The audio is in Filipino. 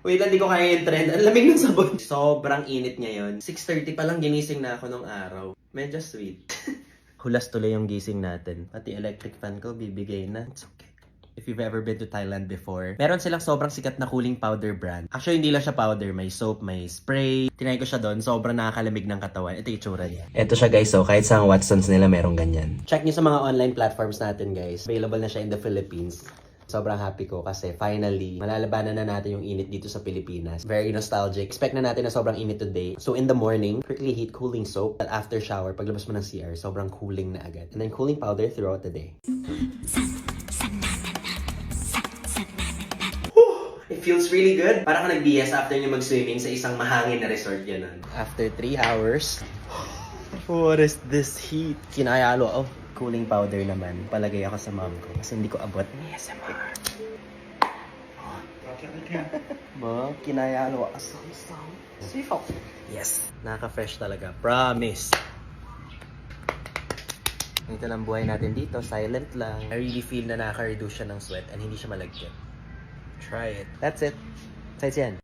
Wait lang, di ko kaya yung trend. Ang lamig ng sabon. Sobrang init ngayon. 6:30 pa lang ginising na ako nung araw. Medyo sweet. Hulas tuloy yung gising natin. Pati electric fan ko, bibigay na. It's okay. If you've ever been to Thailand before, meron silang sobrang sikat na cooling powder brand. Actually, hindi lang siya powder. May soap, may spray. Tinay ko siya doon. Sobrang nakakalamig ng katawan. Ito yung itsura niya. Ito siya guys. So, kahit sa Watsons nila, merong ganyan. Check nyo sa mga online platforms natin guys. Available na siya in the Philippines. Sobrang happy ko kasi finally, malalabanan na natin yung init dito sa Pilipinas. Very nostalgic. Expect na natin na sobrang init today. So in the morning, quickly heat cooling soap. But after shower, paglabas mo ng CR, sobrang cooling na agad. And then cooling powder throughout the day. It feels really good. Parang ka nag-BS after nyo mag-swimming sa isang mahangin na resort yan. After 3 hours, what is this heat? Kinayalo. Oh, cooling powder naman. Palagay ako sa mom ko kasi hindi ko abot. ASMR. Ba, kinayalo. Asam-sam. Sifaw. Yes. Nakaka-fresh talaga. Promise. Ito lang buhay natin dito. Silent lang. I really feel na nakaka-reduce siya ng sweat and hindi siya malagkit. Try it. That's it. 再见.